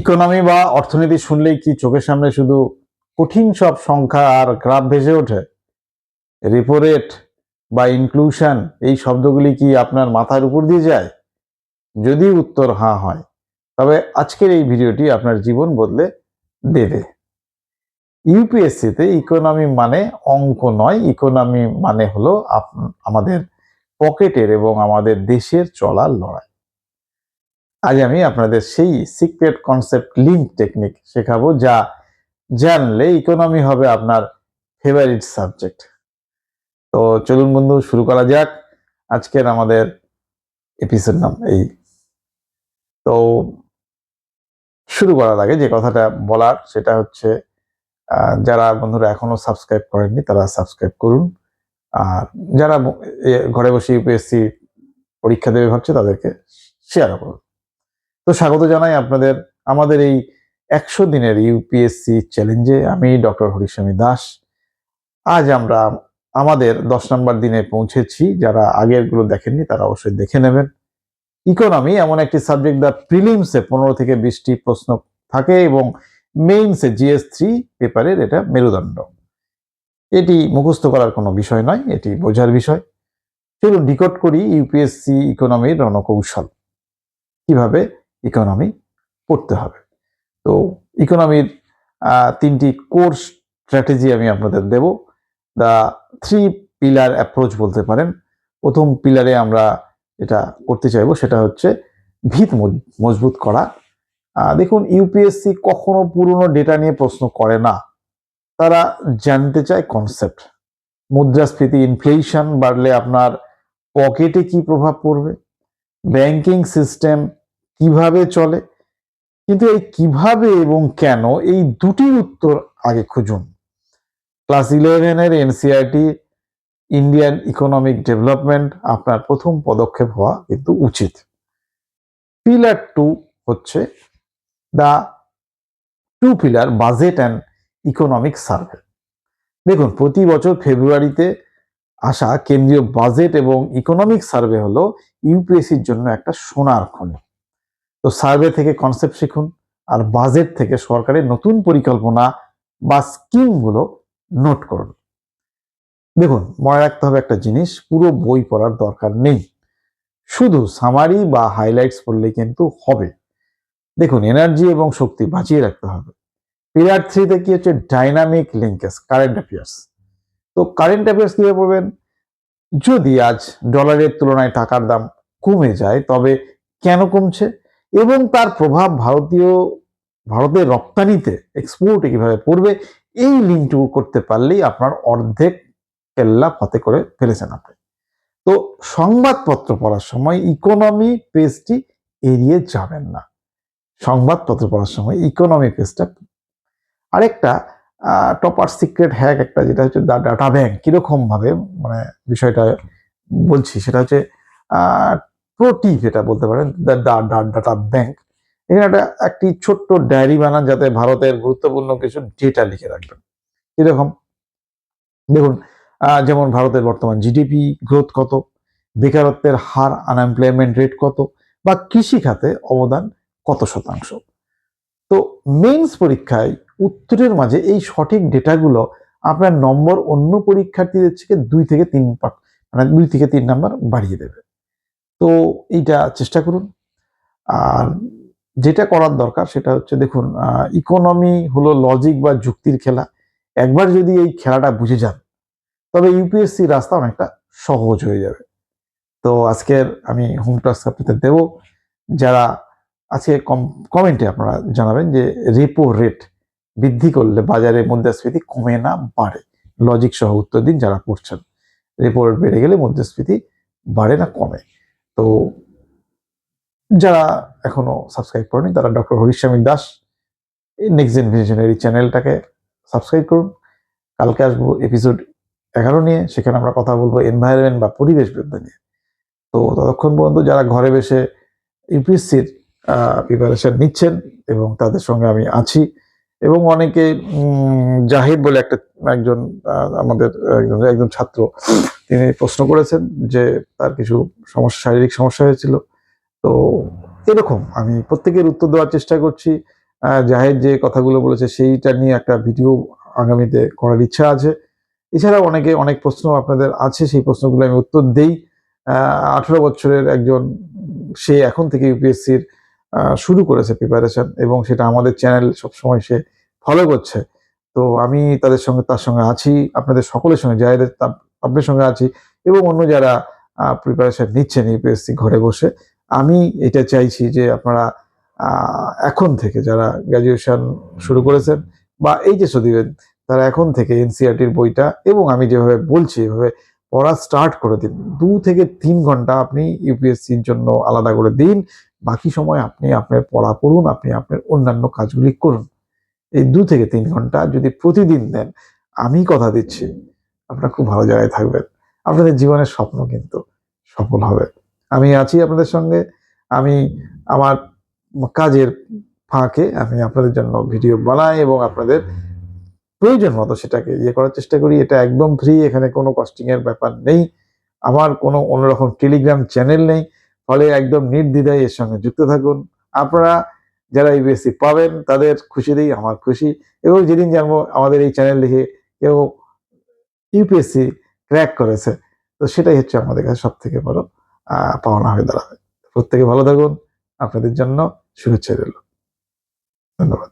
Economy বা অর্থনীতি শুনলেই কি চোখের সামনে শুধু কঠিন সব সংখ্যা আর গ্রাফ ভেসে ওঠে? রেপো রেট বা ইনক্লুশন এই শব্দগুলি কি আপনার মাথার উপর দিয়ে যায়? যদি উত্তর হ্যাঁ হয়, তবে আজকের এই ভিডিওটি আপনার জীবন বদলে দেবে। ইউপিএসসিতে ইকোনমি মানে অঙ্ক নয়, ইকোনমি মানে হলো আমাদের পকেটের এবং আমাদের দেশের চলার লড়াই। আজ আমি আপনাদের সেই সিক্রেট কনসেপ্ট লিঙ্ক টেকনিক শেখাবো, যা জানলে ইকোনমি হবে আপনার ফেভারিট সাবজেক্ট। তো চলুন বন্ধু, শুরু করা যাক আজকের আমাদের এপিসোড নাম এই। তো শুরু করার আগে যে কথাটা বলার সেটা হচ্ছে, যারা বন্ধুরা এখনো সাবস্ক্রাইব করেননি তারা সাবস্ক্রাইব করুন। আর যারা ঘরে বসে ইউপিএসসি পরীক্ষা দেবে ভাবছে তাদেরকে শেয়ার করুন। তো স্বাগত জানাই আপনাদের আমাদের এই 100 দিনের ইউপিএসসি চ্যালেঞ্জে। আমি ডক্টর হরিস্বামী দাস। আজ আমরা আমাদের 10 নম্বর দিনে পৌঁছেছি। যারা আগের গুলো দেখেননি তারা অবশ্যই দেখে নেবেন। ইকোনমি এমন একটি সাবজেক্ট যা প্রিলিমসে 15 থেকে 20টি প্রশ্ন থাকে এবং মেইনসে GS3 পেপারের এটা মেরুদণ্ড। এটি মুখস্থ করার কোনো বিষয় নয়, এটি বোঝার বিষয়। চলুন ডিকোড করি ইউপিএসসি ইকোনমির রণকৌশল, কিভাবে ইকোনমি পড়তে হবে। তো ইকোনমির 3টি কোর্স স্ট্র্যাটেজি আমি আপনাদের দেব। দ্য 3 পিলার অ্যাপ্রোচ বলতে পারেন। প্রথম পিলারে আমরা যেটা করতে চাইবো সেটা হচ্ছে ভিত মজবুত করা। দেখুন, ইউপিএসসি কখনো পুরনো ডেটা নিয়ে প্রশ্ন করে না, তারা জানতে চায় কনসেপ্ট। মুদ্রাস্ফীতি, ইনফ্লেশন বাড়লে আপনার পকেটে কি প্রভাব পড়বে, ব্যাংকিং সিস্টেম কিভাবে চলে। কিন্তু এই কিভাবে এবং কেন, এই দুটির উত্তর আগে খুঁজুন। ক্লাস 11-এর এনসিইআরটি ইন্ডিয়ান ইকোনমিক ডেভেলপমেন্ট আপনার প্রথম পদক্ষেপ হওয়া কিন্তু উচিত। পিলার 2 হচ্ছে the 2 pillar budget and economic survey. দেখুন, প্রতি বছর ফেব্রুয়ারিতে আসা কেন্দ্রীয় বাজেট এবং ইকোনমিক সার্ভে হলো ইউপিএসসির জন্য একটা সোনার খনি। তো সার্ভে থেকে কনসেপ্ট শিখুন, আর বাজেট থেকে সরকারের নতুন পরিকল্পনা বা স্কিমগুলো নোট করুন। দেখুন, মনে রাখতে হবে একটা জিনিস, পুরো বই পড়ার দরকার নেই, শুধু সামারি বা হাইলাইটস পড়লেই কিন্তু হবে। দেখুন, এনার্জি এবং শক্তি বাঁচিয়ে রাখতে হবে। পিলার 3-তে কি হচ্ছে, ডাইনামিক লিঙ্কেজ, কারেন্ট অ্যাফেয়ার্স। তো কারেন্ট অ্যাফেয়ার্স কিভাবে পড়বেন? যদি আজ ডলারের তুলনায় টাকার দাম কমে যায়, তবে কেন কমছে এবং তার প্রভাব ভারতের রপ্তানিতে, এক্সপোর্টে কিভাবে পড়বে, এই লিঙ্কটুকু করতে পারলেই আপনার অর্ধেক কেল্লা ফতে করে ফেলেছেন আপনি। তো সংবাদপত্র পড়ার সময় ইকোনমি পেজটি এড়িয়ে যাবেন না। সংবাদপত্র পড়ার সময় ইকোনমি পেজটা। আরেকটা টপার সিক্রেট হ্যাক একটা, যেটা হচ্ছে দ্য ডাটা ব্যাংক। কিরকম ভাবে মানে বিষয়টা বলছি সেটা হচ্ছে প্রো টিপ, এটা বলতে পারেন দ্য ডাটা ব্যাংক। এখানে একটি ছোট্ট ডায়েরি বানান, যাতে ভারতের গুরুত্বপূর্ণ কিছু ডেটা লিখে রাখবেন। এরকম দেখুন, যেমন ভারতের বর্তমান জিডিপি গ্রোথ কত, বেকারত্বের হার, আনএমপ্লয়মেন্ট রেট কত, বা কৃষি খাতে অবদান কত শতাংশ। তো মেইনস পরীক্ষায় উত্তরের মাঝে এই সঠিক ডেটাগুলো আপনার নম্বর অন্য পরীক্ষার্থীদের থেকে 2 থেকে 3 নাম্বার বাড়িয়ে দেবে। তো এইটা চেষ্টা করুন। আর যেটা করার দরকার সেটা হচ্ছে, দেখুন, ইকোনমি হলো লজিক বা যুক্তির খেলা। একবার যদি এই খেলাটা বুঝে যান, তবে ইউপিএসসি রাস্তা অনেকটা সহজ হয়ে যাবে। তো আজকের আমি হোম টাস্ক আপনাদের দেব। যারা আজকে কমেন্টে আপনারা জানাবেন যে রেপো রেট বৃদ্ধি করলে বাজারে মুদ্রাস্ফীতি কমে না বাড়ে। লজিক সহ উত্তর দিন যারা পড়ছেন। রেপো রেট বেড়ে গেলে মুদ্রাস্ফীতি বাড়ে না কমে। তো যারা এখনো সাবস্ক্রাইব করেনি তারা ডক্টর হরিস্বামী দাস এই নেক্সট জেনারেশনের এই চ্যানেলটাকে সাবস্ক্রাইব করুন। কালকে আসবো এপিসোড 11 নিয়ে, সেখানে আমরা কথা বলবো এনভায়রনমেন্ট বা পরিবেশ বিদ্যা নিয়ে। তো ততক্ষণ পর্যন্ত যারা ঘরে বসে ইউপিএসসির প্রিপারেশন নিচ্ছেন এবং তাদের সঙ্গে আমি আছি, এবং অনেকে জাহিদ বলে একজন আমাদের একজন ছাত্র, তিনি প্রশ্ন করেছেন যে তার কিছু শারীরিক সমস্যা হয়েছিল। তো এরকম আমি প্রত্যেকের উত্তর দেওয়ার চেষ্টা করছি। জাহেদ যে কথাগুলো বলেছে সেইটা নিয়ে একটা ভিডিও আগামীতে করার ইচ্ছা আছে। এছাড়াও অনেক প্রশ্ন আপনাদের আছে, সেই প্রশ্নগুলো আমি উত্তর দেই। 18 বছরের একজন, সে এখন থেকে ইউপিএসসির শুরু করেছে প্রিপারেশন, এবং সেটা আমাদের চ্যানেল সবসময় সে ফলো করছে। তো আমি তার সঙ্গে আছি, আপনাদের সকলের সঙ্গে, জাহেদের আপনার সঙ্গে আছি, এবং অন্য যারা প্রিপারেশন নিচ্ছেন ইউপিএসসি ঘরে বসে। আমি এটা চাইছি যে আপনারা এখন থেকে যারা গ্র্যাজুয়েশন শুরু করেছেন বা এইচএসও দিবেন, তারা এখন থেকে এনসিইআরটির বইটা এবং আমি যেভাবে বলছি এভাবে পড়া স্টার্ট করে দিন। 2 থেকে 3 ঘন্টা আপনি ইউপিএসসির জন্য আলাদা করে দিন। বাকি সময় আপনি আপনার পড়া পড়ুন, আপনি আপনার অন্যান্য কাজগুলি করুন। এই 2 থেকে 3 ঘন্টা যদি প্রতিদিন দেন, আমি কথা দিচ্ছি আপনারা খুব ভালো জায়গায় থাকবেন। আপনাদের জীবনের স্বপ্ন কিন্তু সফল হবে। আমি আছি আপনাদের সঙ্গে। আমি আমার কাজের ফাঁকে আমি আপনাদের জন্য ভিডিও বানাই এবং আপনাদের প্রয়োজন মতো সেটাকে করার চেষ্টা করি। এটা একদম ফ্রি, এখানে কোনো কস্টিং এর ব্যাপার নেই। আমার কোনো অন্যরকম টেলিগ্রাম চ্যানেল নেই। ফলে একদম নির্দ্বিধায় এর সঙ্গে যুক্ত থাকুন। আপনারা যারা ইউপিএসসি পাবেন তাদের খুশিতেই আমার খুশি, এবং যেদিন জানবো আমাদের এই চ্যানেল দেখে কেউ ইউপিএসসি ক্র্যাক করেছে, তো সেটাই হচ্ছে আমাদের কাছে সবথেকে বড় পাওনা হয়ে দাঁড়াবে। প্রত্যেকে ভালো থাকুন। আপনাদের জন্য শুভেচ্ছা রইল। ধন্যবাদ।